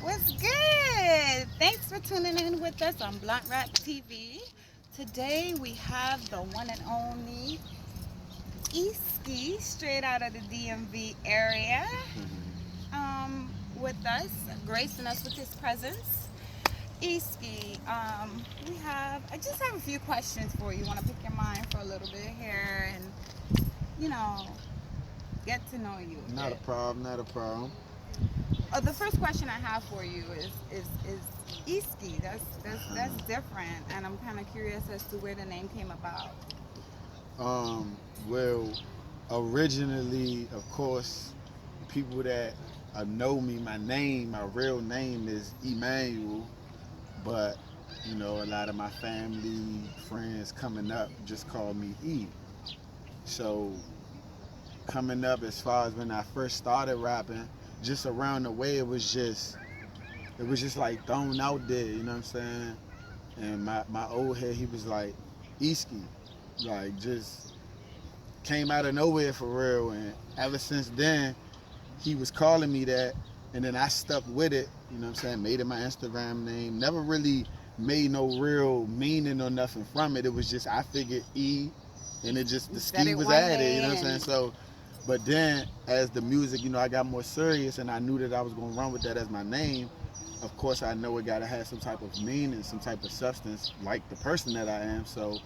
What's good? Thanks for tuning in with us on Blunt Rap TV. Today we have the one and only EsKi, straight out of the DMV area, with us, gracing us with his presence. EsKi, I just have a few questions for you. Want to pick your mind for a little bit here and, you know, get to know you. Not a problem, not a problem. The first question I have for you is EsKi. That's different, and I'm kind of curious as to where the name came about. Well, originally, of course, people that know me, my real name is Emmanuel, but you know, a lot of my family, friends coming up just call me E. So coming up, as far as when I first started rapping, just around the way, it was just like thrown out there, you know what I'm saying? And my old head, he was like, EsKi, like just came out of nowhere for real. And ever since then, he was calling me that, and then I stuck with it, you know what I'm saying? Made it my Instagram name. Never really made no real meaning or nothing from it. It was just, I figured E, and it just, the ski was added, you know what I'm saying? So, but then as the music, you know, I got more serious and I knew that I was going to run with that as my name. Of course, I know it got to have some type of meaning, some type of substance, like the person that I am. So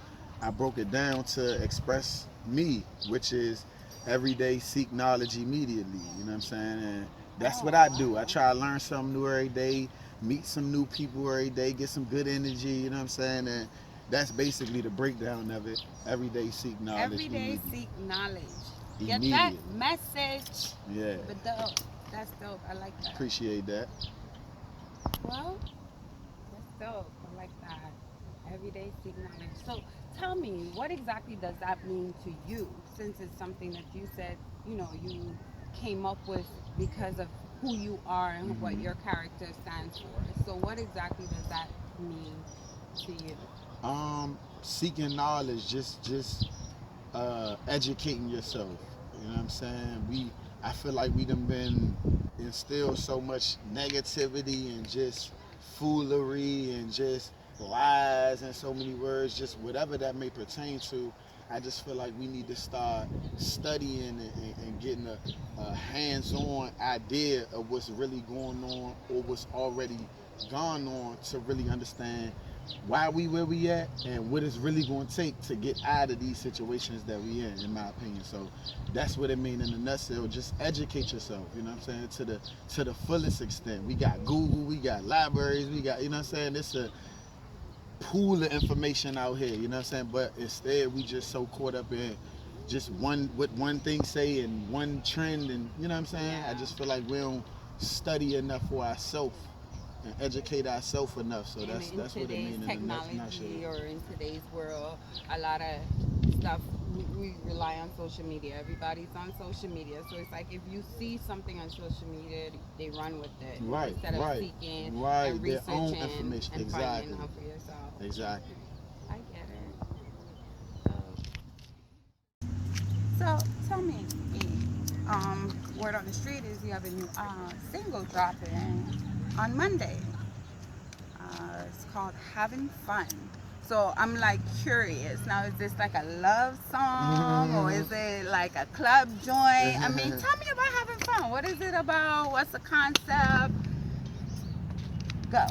I broke it down to express me, which is every day seek knowledge immediately, you know what I'm saying? And that's what I do. I try to learn something new every day, meet some new people every day, get some good energy, you know what I'm saying? And that's basically the breakdown of it. Every day seek knowledge. Every day seek knowledge. Get Immediate. that message. Yeah. But dope. That's dope. I like that. Appreciate that. Well, that's dope. I like that. Every day seek knowledge. So tell me, what exactly does that mean to you? Since it's something that you said, you know, you came up with because of who you are and what your character stands for. So what exactly does that mean to you? Seeking knowledge, just educating yourself. You know what I'm saying? I feel like we done been instilled so much negativity and just foolery and just lies and so many words, just whatever that may pertain to. I just feel like we need to start studying and getting a hands-on idea of what's really going on or what's already gone on to really understand why we where we at and what it's really going to take to get out of these situations that we in my opinion. So that's what it means in a nutshell. Just educate yourself, you know what I'm saying, to the fullest extent. We got Google, we got libraries, we got, you know what I'm saying, it's a pool of information out here, you know what I'm saying, but instead we just so caught up in just what one thing say and one trend, and you know what I'm saying. I just feel like we don't study enough for ourselves and educate ourselves enough. So that's what it means in technology or in today's world. A lot of stuff we rely on social media. Everybody's on social media, so it's like if you see something on social media, they run with it instead of seeking and researching their own information. and finding out for yourself. Exactly. I get it. So tell me, word on the street is you have a new single dropping on Monday. It's called Having Fun. So I'm like curious. Now, is this like a love song or is it like a club joint? I mean, tell me about Having Fun. What is it about? What's the concept? Go.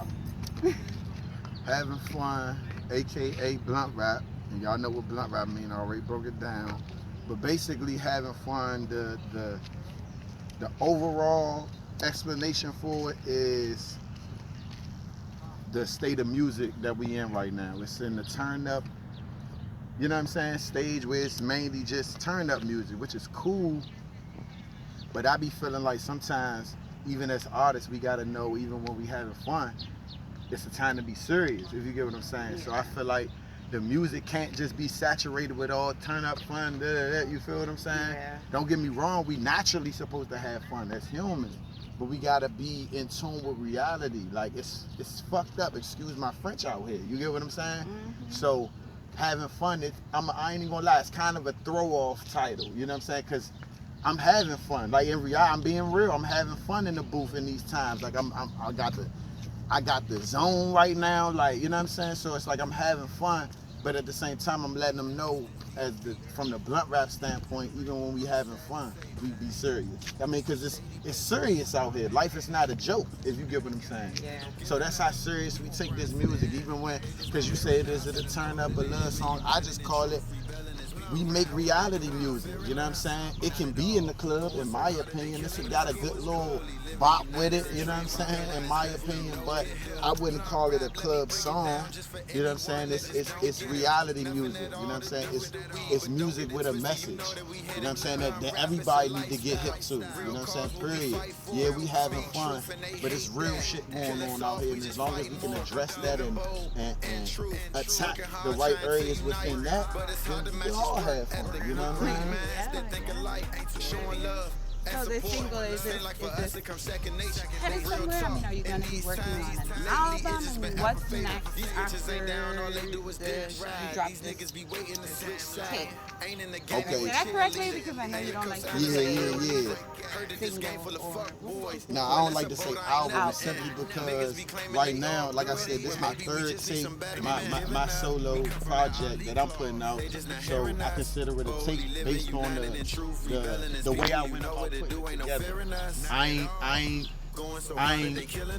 Having Fun, aka blunt rap, and y'all know what blunt rap mean. I already broke it down. But basically, having fun, the overall explanation for it is the state of music that we in right now. It's in the turn up, you know what I'm saying, stage where it's mainly just turn up music, which is cool. But I be feeling like sometimes, even as artists, we gotta know, even when we having fun, it's a time to be serious, if you get what I'm saying. Yeah. So I feel like the music can't just be saturated with all turn up fun, you feel what I'm saying? Yeah. Don't get me wrong, we naturally supposed to have fun, that's human. But we gotta be in tune with reality. Like it's fucked up, excuse my French out here, you get what I'm saying? So having fun, I ain't even gonna lie, it's kind of a throw off title, you know what I'm saying? Cause I'm having fun. Like in reality, I'm being real. I'm having fun in the booth in these times. Like I got the zone right now. Like, you know what I'm saying? So it's like I'm having fun, but at the same time, I'm letting them know from the blunt rap standpoint, even when we having fun, we be serious. I mean, cause it's serious out here. Life is not a joke, if you get what I'm saying. Yeah. So that's how serious we take this music, even when, cause you say is it a turn up, a love song? I just call it, we make reality music, you know what I'm saying? It can be in the club, in my opinion. This has got a good little bop with it, you know what I'm saying? In my opinion, but I wouldn't call it a club song, you know what I'm saying? It's reality music, you know what I'm saying? It's music with a message, you know what I'm saying? That everybody need to get hip to, you know what I'm saying? Period. Yeah, we having fun, but it's real shit going on out here, and as long as we can address that and attack the right areas within that, then we all have fun, you know what I mean? So this single is this headed somewhere? I mean, are you going to be working on an album? I mean, what's next after you drop this tape? Okay. Did I say that correctly? Because I know you don't like to Yeah. single or Now, I don't like to say album simply because right now, like I said, this is my third tape, my solo project that I'm putting out. So I consider it a tape based on the way I went about putting it together. I ain't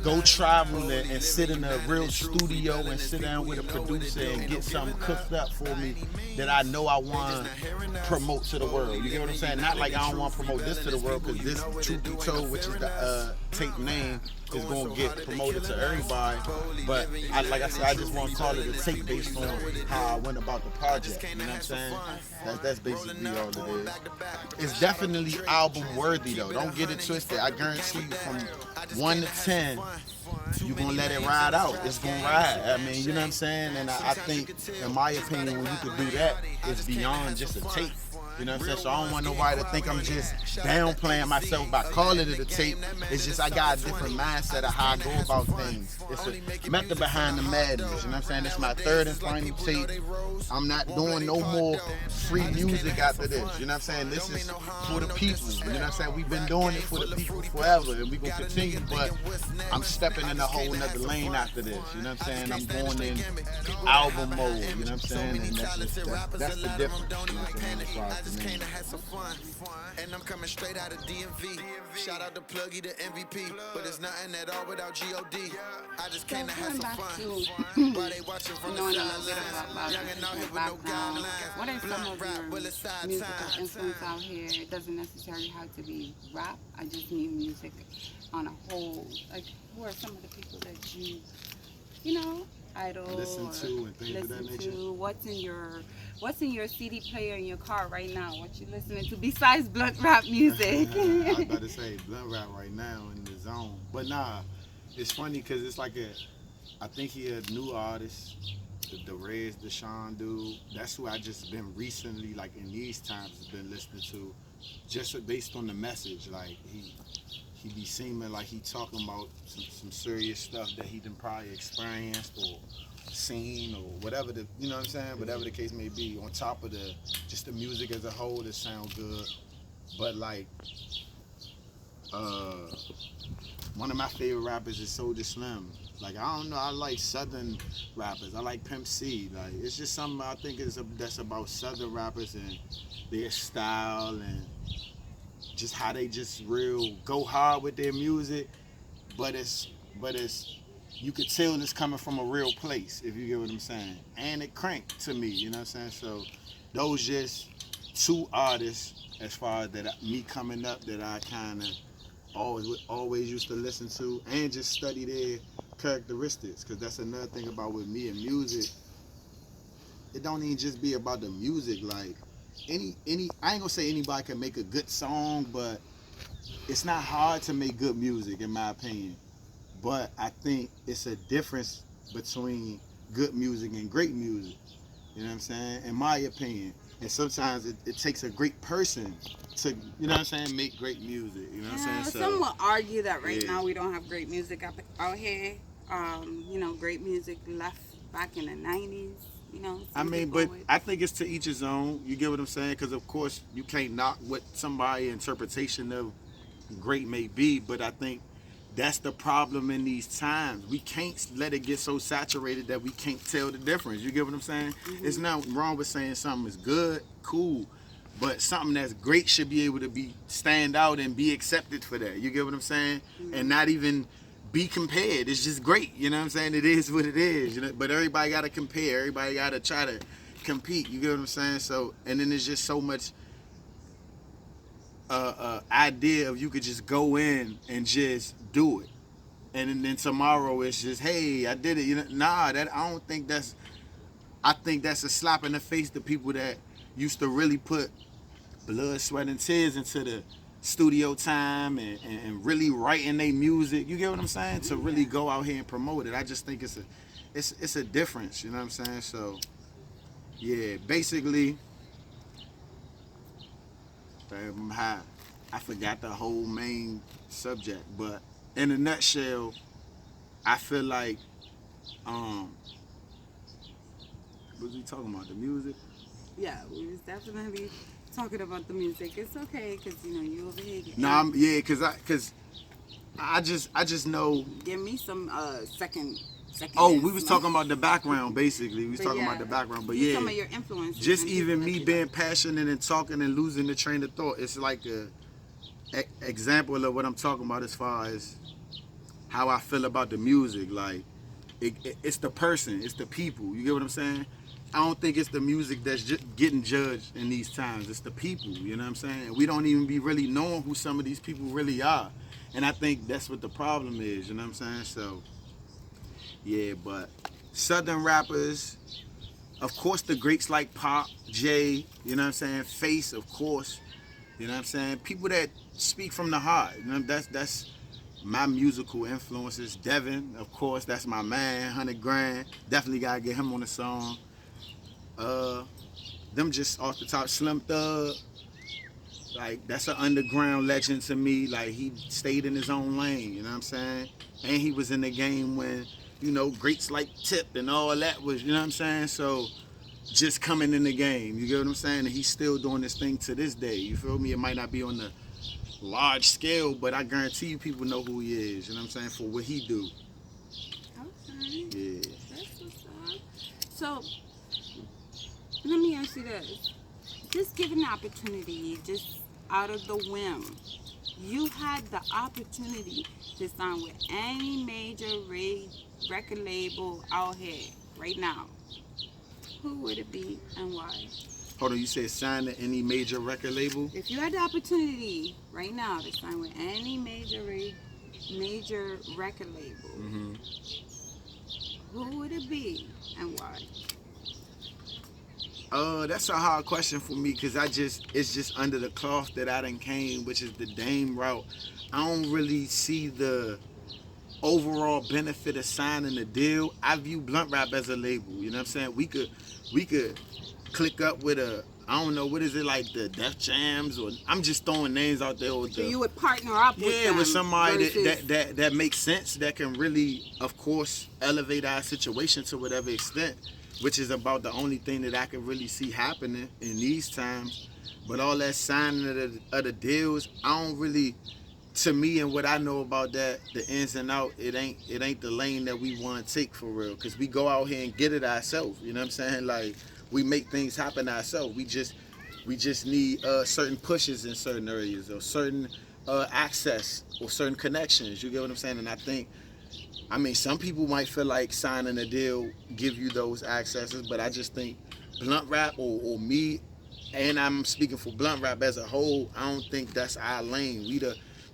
go travel and sit in a real studio and sit down with a producer and get something cooked up for me that I know I want to promote to the world. You get what I'm saying? Not like I don't want to promote this to the world, because this Truth Be Told, which is the tape name, is going to get promoted to everybody. But like I said, I just want to call it a tape based on how I went about the project. You know what I'm saying? That's basically all it is. It's definitely album worthy though. Don't get it twisted. I guarantee you, from 1 to 10, you're going to let it ride out. It's going to ride. I mean, you know what I'm saying? And I think, in my opinion, when you could do that, it's beyond just a tape. You know what I'm saying? So I don't want nobody to think I'm just downplaying myself by calling it a tape. It's just I got a different mindset of how I go about things. It's a method behind the madness. You know what I'm saying? It's my third and final tape. I'm not doing no more free music after this. You know what I'm saying? This is for the people. You know what I'm saying? We've been doing it for the people forever, and we're going to continue, but I'm stepping in a whole nother lane after this. You know what I'm saying? I'm going in album mode. You know what I'm saying? And that's the difference. You know what I'm saying? Came to have some fun, and I'm coming straight out of DMV. Shout out to Pluggy, the MVP, but it's nothing at all without God. I just came to have some fun. While they watching from the sidelines, young and out here with no guidelines. What are some of your musical influence out here? It doesn't necessarily have to be rap. I just mean music on a whole. Like, who are some of the people that you know, idol Listen to and things of that nature. What's in your CD player in your car right now? What you listening to besides blunt rap music? I was about to say blunt rap right now in the zone, but nah, it's funny because it's like I think he a new artist, the Rez Deshaun dude. That's who I just been recently, like in these times, been listening to, just based on the message. Like he be seeming like he talking about some serious stuff that he done probably experienced or seen or whatever you know what I'm saying, whatever the case may be, on top of just the music as a whole that sound good. But like one of my favorite rappers is Soulja Slim. Like, I don't know, I like southern rappers. I like Pimp C. Like, it's just something I think that's about southern rappers and their style and just how they just real go hard with their music, but it's you could tell it's coming from a real place, if you get what I'm saying. And it cranked to me, you know what I'm saying? So those just two artists as far as that me coming up that I kind of always used to listen to and just study their characteristics, because that's another thing about with me and music. It don't even just be about the music. Like any I ain't gonna say anybody can make a good song, but it's not hard to make good music in my opinion. But I think it's a difference between good music and great music. You know what I'm saying? In my opinion. And sometimes it takes a great person to, you know what I'm saying, make great music. You know what I'm saying? So, some will argue that right now we don't have great music out here. You know, great music left back in the 90s. you know. I some mean, people but I think it's to each his own. You get what I'm saying? Because of course you can't knock what somebody's interpretation of great may be, but I think that's the problem in these times. We can't let it get so saturated that we can't tell the difference. You get what I'm saying? It's nothing wrong with saying something is good, cool, but something that's great should be able to be stand out and be accepted for that. You get what I'm saying? And not even be compared. It's just great. You know what I'm saying? It is what it is. You know? But everybody got to compare. Everybody got to try to compete. You get what I'm saying? So, and then there's just so much idea of you could just go in and just do it, and then tomorrow it's just, hey, I did it. You know, nah, that I don't think that's. I think that's a slap in the face to people that used to really put blood, sweat, and tears into the studio time and really writing their music. You get what I'm saying? To really go out here and promote it. I just think it's a difference. You know what I'm saying? So yeah, basically. I'm high. I forgot the whole main subject, but in a nutshell, I feel like, what was we talking about? The music? Yeah, we was definitely talking about the music. It's okay, cause you know you over here. No, cause I just know. Give me some second. Oh, we was talking about the background, basically. We was talking about the background, but yeah. Some of your influences. Just even me being passionate and talking and losing the train of thought. It's like a example of what I'm talking about as far as how I feel about the music. Like, it's the person, it's the people. You get what I'm saying? I don't think it's the music that's just getting judged in these times. It's the people, you know what I'm saying? We don't even be really knowing who some of these people really are. And I think that's what the problem is, you know what I'm saying? So, yeah, but Southern rappers, of course the greats like Pop, Jay, you know what I'm saying? Face, of course, you know what I'm saying? People that speak from the heart, you know, that's my musical influences. Devin, of course, that's my man. 100 Grand, definitely gotta get him on the song. Them just off the top. Slim Thug, like that's an underground legend to me. Like he stayed in his own lane, you know what I'm saying? And he was in the game when, you know, greats like Tip and all that was, you know what I'm saying? So just coming in the game, you get what I'm saying? And he's still doing this thing to this day, you feel me? It might not be on the large scale, but I guarantee you people know who he is, you know what I'm saying, for what he do. Okay. Yeah. That's what's up. So, let me ask you this. Just given the opportunity, just out of the whim, you had the opportunity to sign with any major record label out here right now, who would it be and why? Hold on, you said sign to any major record label? If you had the opportunity right now to sign with any major record label, who would it be and why? That's a hard question for me because it's just under the cloth that I done came, which is the Dame route. I don't really see the overall benefit of signing a deal. I view Blunt Rap as a label, you know what I'm saying? We could click up with I don't know, what is it, like the Def Jams, or I'm just throwing names out there. So you would partner up with them with somebody versus... that makes sense, that can really, of course, elevate our situation to whatever extent, which is about the only thing that I can really see happening in these times. But all that signing of the deals, I don't really, to me and what I know about that, the ins and out, it ain't the lane that we want to take for real, because we go out here and get it ourselves, you know what I'm saying? Like, we make things happen ourselves. We just need certain pushes in certain areas, or certain access, or certain connections, you get what I'm saying? And I mean, some people might feel like signing a deal give you those accesses, but I just think Blunt Rap, or me, and I'm speaking for Blunt Rap as a whole, I don't think that's our lane.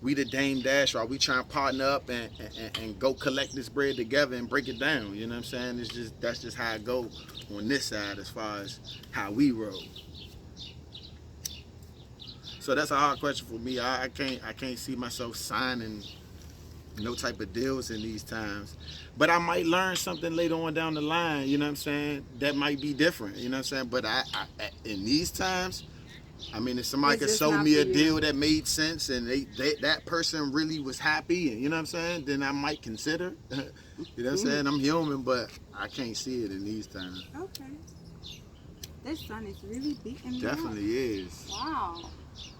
We the Dame Dash, right? We try and partner up and go collect this bread together and break it down. You know what I'm saying? That's just how it go on this side as far as how we roll. So that's a hard question for me. I can't see myself signing no type of deals in these times. But I might learn something later on down the line, you know what I'm saying? That might be different, you know what I'm saying? But I in these times, I mean, if somebody It's could just show not me for a you. deal that made sense and that person really was happy, and you know what I'm saying, then I might consider. You know what I'm saying? I'm human, but I can't see it in these times. Okay. This sun is really beating me up. Definitely is. Wow.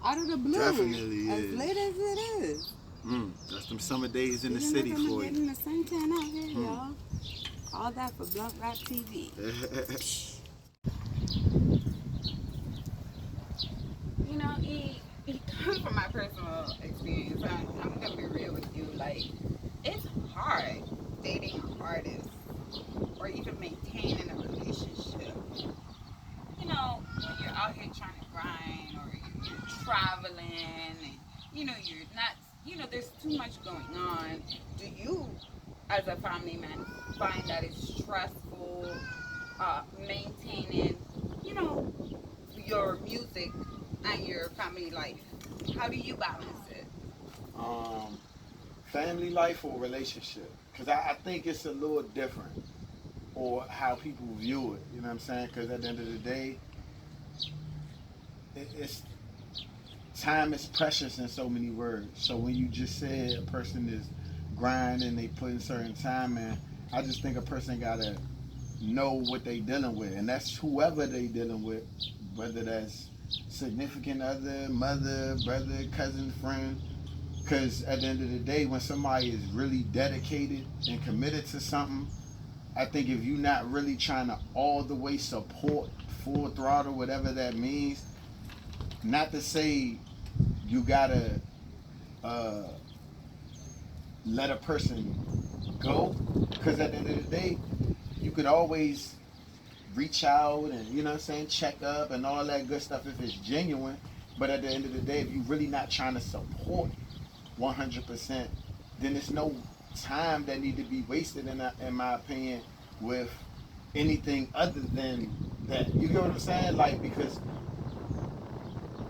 Out of the blue. Definitely as is. late as it is. That's them summer days in the Speaking city of, I'm for getting you. the suntan out here, y'all. All that for Blunt Rap TV. You know, it comes from my personal experience. I'm gonna be real with you. Like, it's hard dating an artist or even maintaining a relationship. You know, when you're out here trying to grind or you're traveling and you're not, there's too much going on. Do you, as a family man, find that it's stressful maintaining, you know, your music and your family life? How do you balance it? Family life or relationship? Because I think it's a little different, or how people view it. You know what I'm saying? Because at the end of the day, it's time is precious in so many words. So when you just said a person is grinding, they putting certain time in, I just think a person gotta know what they dealing with, and that's whoever they dealing with, whether that's significant other, mother, brother, cousin, friend. Because at the end of the day, when somebody is really dedicated and committed to something, I think if you're not really trying to all the way support, full throttle, whatever that means, not to say you gotta uh, let a person go, because at the end of the day, you could always reach out and, you know what I'm saying, check up and all that good stuff if it's genuine. But at the end of the day, if you're really not trying to support 100%, then there's no time that need to be wasted, in my opinion, with anything other than that. You get what I'm saying? Like, because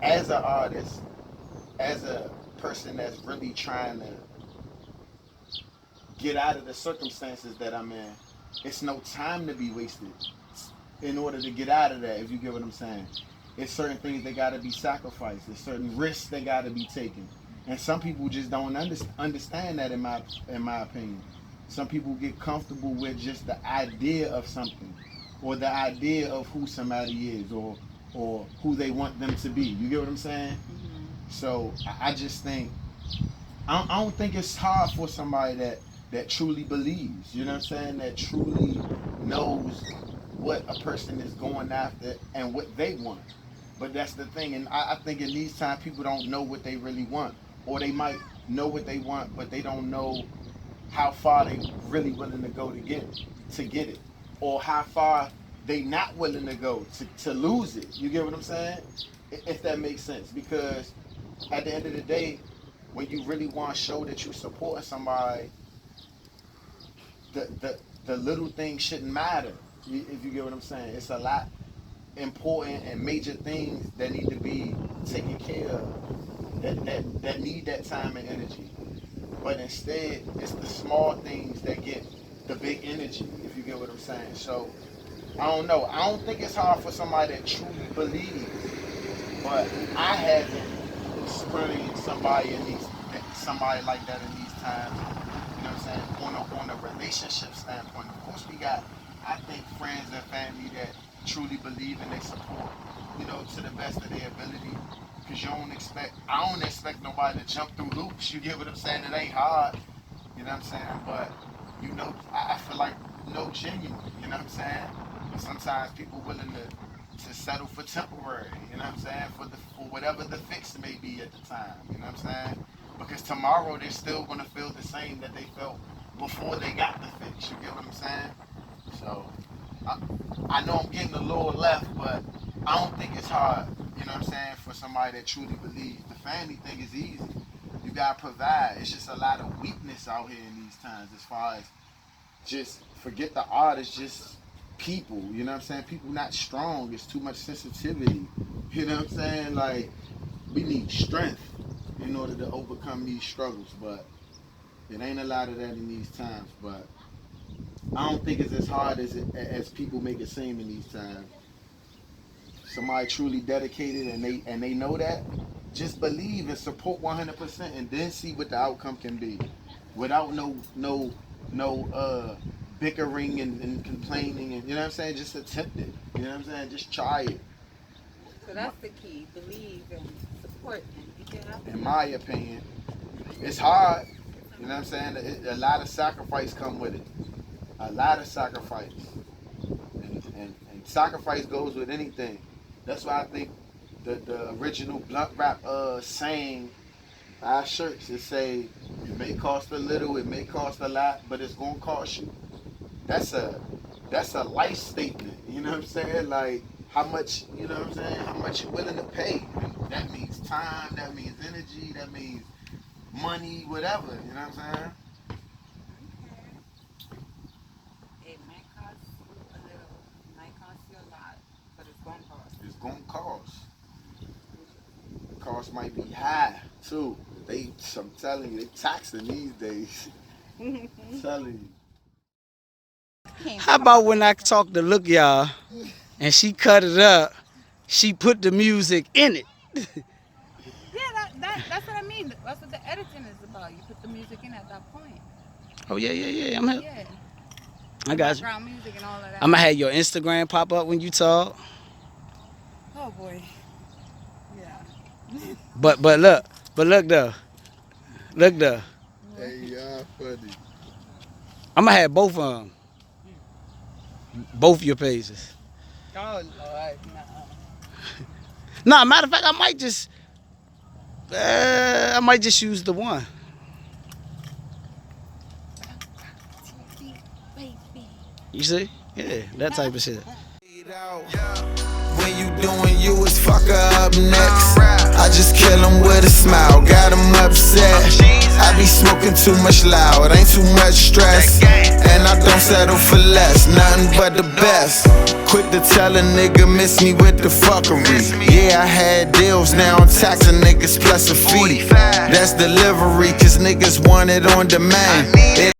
as an artist, as a person that's really trying to get out of the circumstances that I'm in, it's no time to be wasted in order to get out of that, if you get what I'm saying. It's certain things that got to be sacrificed. There's certain risks that got to be taken. And some people just don't understand that, in my opinion. Some people get comfortable with just the idea of something, or the idea of who somebody is, or who they want them to be. You get what I'm saying? So I just think, I don't think it's hard for somebody that truly believes, you know what I'm saying, that truly knows what a person is going after and what they want. But that's the thing, and I think in these times people don't know what they really want, or they might know what they want, but they don't know how far they really willing to go to get it, or how far they not willing to go to lose it. You get what I'm saying? If that makes sense, because at the end of the day, when you really want to show that you're supporting somebody, the little things shouldn't matter. If you get what I'm saying, it's a lot important and major things that need to be taken care of, that need that time and energy. But instead, it's the small things that get the big energy, if you get what I'm saying. So I don't know. I don't think it's hard for somebody that truly believes, but I haven't experienced somebody like that in these times. You know what I'm saying? On a relationship standpoint, of course we got, I think, friends and family that truly believe and they support, to the best of their ability. Because I don't expect nobody to jump through hoops. You get what I'm saying? It ain't hard. You know what I'm saying? But, I feel like, genuine. You know what I'm saying? But sometimes people willing to settle for temporary. You know what I'm saying? For whatever the fix may be at the time. You know what I'm saying? Because tomorrow they're still going to feel the same that they felt before they got the fix. You get what I'm saying? So, I know I'm getting a little left, but I don't think it's hard, you know what I'm saying, for somebody that truly believes. The family thing is easy. You gotta provide. It's just a lot of weakness out here in these times, as far as just forget the art, it's just people, you know what I'm saying? People not strong, it's too much sensitivity. You know what I'm saying? Like, we need strength in order to overcome these struggles, but it ain't a lot of that in these times. But I don't think it's as hard as people make it seem in these times. somebody truly dedicated and they know that, just believe and support 100% and then see what the outcome can be, without no bickering and complaining, and you know what I'm saying. Just attempt it. You know what I'm saying. Just try it. So that's the key. Believe and support, and you can have it. In my opinion, it's hard. You know what I'm saying. A lot of sacrifice come with it. A lot of sacrifice. And sacrifice goes with anything. That's why I think the original blunt rap saying, our shirts, it say, it may cost a little, it may cost a lot, but it's gonna cost you. That's a life statement. You know what I'm saying? Like, how much, you know what I'm saying, how much you're willing to pay. That means time, that means energy, that means money, whatever. You know what I'm saying? It might cost a little, it might cost you a lot, but it's gonna cost. It's gonna cost. The cost might be high too. I'm telling you, they taxing these days. I'm telling you. How about when I talk to Look Y'all and she cut it up, she put the music in it? Yeah, that's what I mean. That's what the editing is about. You put the music in at that point. Oh yeah. I'm here. Yeah. I got you. Background music and all of that. I'm gonna have your Instagram pop up when you talk. Oh boy. Yeah. But look though. Look though. Hey, y'all funny. I'm gonna have both of them. Both your pages. Oh Lord, no. Nah, matter of fact, I might just use the one. You see? Yeah, that type of shit. When you doing you, it's fuck her up next. I just kill him with a smile, got him upset. I be smoking too much loud, ain't too much stress. And I don't settle for less, nothing but the best. Quick to tell a nigga miss me with the fuckery. Yeah, I had deals, now I'm taxing niggas plus a fee. That's delivery, cause niggas want it on demand. It